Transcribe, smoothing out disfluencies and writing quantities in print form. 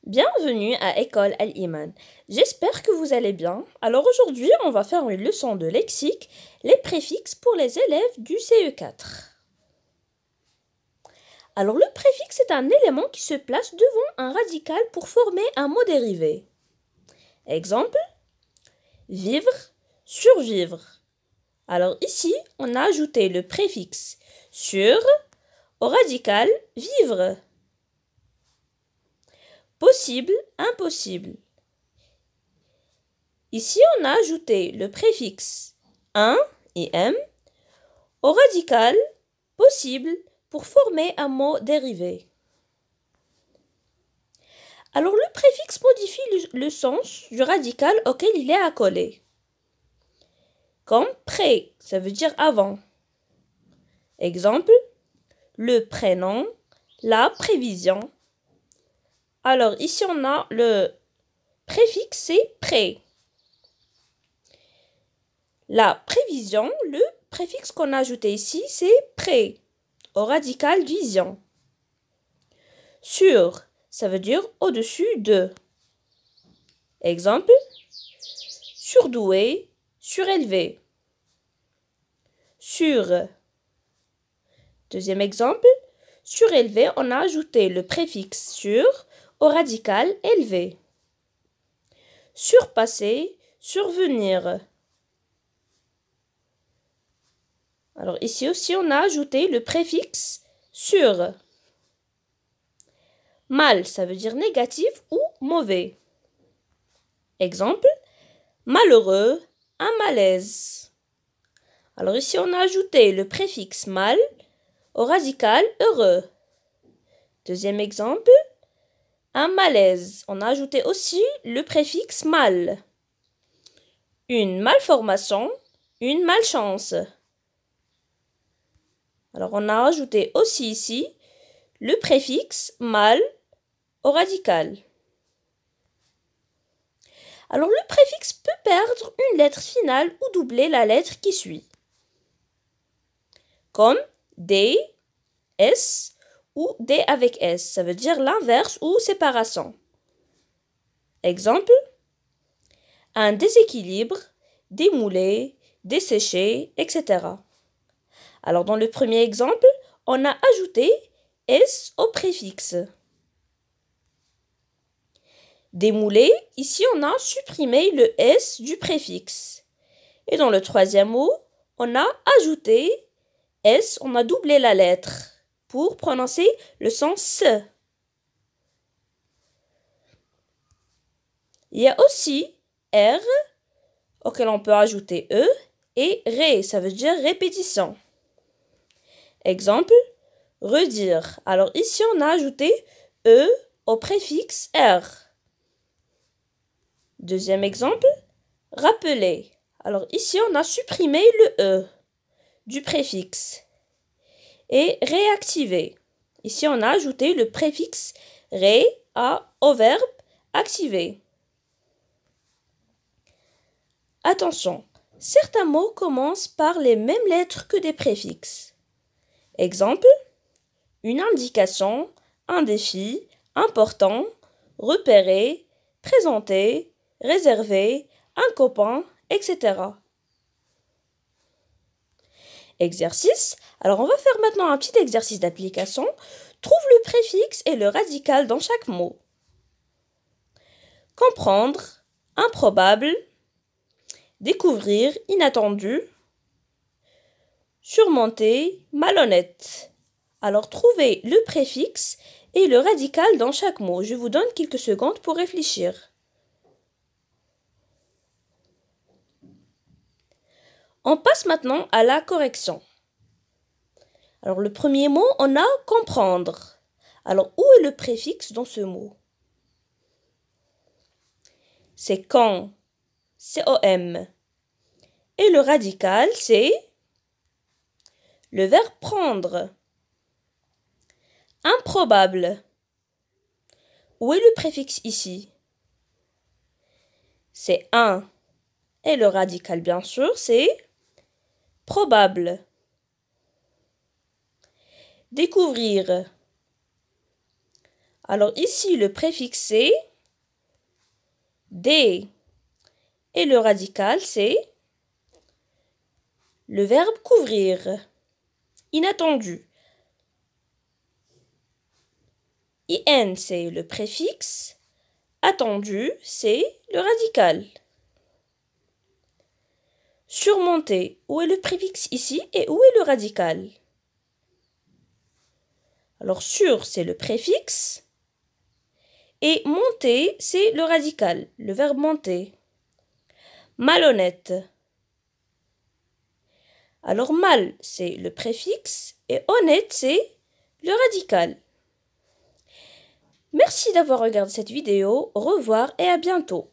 Bienvenue à École Al-Iman. J'espère que vous allez bien. Alors aujourd'hui, on va faire une leçon de lexique, les préfixes pour les élèves du CE4. Alors le préfixe est un élément qui se place devant un radical pour former un mot dérivé. Exemple, vivre, survivre. Alors ici, on a ajouté le préfixe sur au radical vivre. Possible, impossible. Ici, on a ajouté le préfixe un et m au radical possible pour former un mot dérivé. Alors, le préfixe modifie le sens du radical auquel il est accolé. Comme près, ça veut dire avant. Exemple, le prénom, la prévision. Alors, ici, on a le préfixe, c'est près. La prévision, le préfixe qu'on a ajouté ici, c'est près, au radical vision. Sur, ça veut dire au-dessus de. Exemple, surdoué, surélevé. Sur. Deuxième exemple, surélevé, on a ajouté le préfixe sur au radical élevé. Surpasser, survenir. Alors ici aussi, on a ajouté le préfixe sur. Mal, ça veut dire négatif ou mauvais. Exemple, malheureux, un malaise. Alors ici, on a ajouté le préfixe mal au radical heureux. Deuxième exemple, un malaise. On a ajouté aussi le préfixe mal. Une malformation, une malchance. Alors, on a ajouté aussi ici le préfixe mal au radical. Alors, le préfixe peut perdre une lettre finale ou doubler la lettre qui suit. Comme D, S ou D avec S. Ça veut dire l'inverse ou séparation. Exemple, un déséquilibre, démoulé, desséché, etc. Alors, dans le premier exemple, on a ajouté S au préfixe. Démoulé, ici, on a supprimé le S du préfixe. Et dans le troisième mot, on a ajouté S, on a doublé la lettre pour prononcer le son S. Il y a aussi R, auquel on peut ajouter E, et Ré, ça veut dire répétition. Exemple, redire. Alors ici, on a ajouté E au préfixe R. Deuxième exemple, rappeler. Alors ici, on a supprimé le E du préfixe. Et réactiver. Ici, on a ajouté le préfixe ré au verbe activer. Attention, certains mots commencent par les mêmes lettres que des préfixes. Exemple, une indication, un défi, important, repérer, présenter, réserver, un copain, etc. Exercice. Alors, on va faire maintenant un petit exercice d'application. Trouve le préfixe et le radical dans chaque mot. Comprendre, improbable, découvrir, inattendu, surmonter, malhonnête. Alors, trouvez le préfixe et le radical dans chaque mot. Je vous donne quelques secondes pour réfléchir. On passe maintenant à la correction. Alors, le premier mot, on a comprendre. Alors, où est le préfixe dans ce mot? C'est quand, C-O-M. Et le radical, c'est le verbe prendre. Improbable. Où est le préfixe ici? C'est un. Et le radical, bien sûr, c'est probable. Découvrir. Alors ici, le préfixe c'est des. Et le radical, c'est le verbe couvrir. Inattendu. IN, c'est le préfixe. Attendu, c'est le radical. Surmonter, où est le préfixe ici et où est le radical? Alors sur, c'est le préfixe. Et monter, c'est le radical, le verbe monter. Malhonnête. Alors mal, c'est le préfixe et honnête, c'est le radical. Merci d'avoir regardé cette vidéo. Au revoir et à bientôt.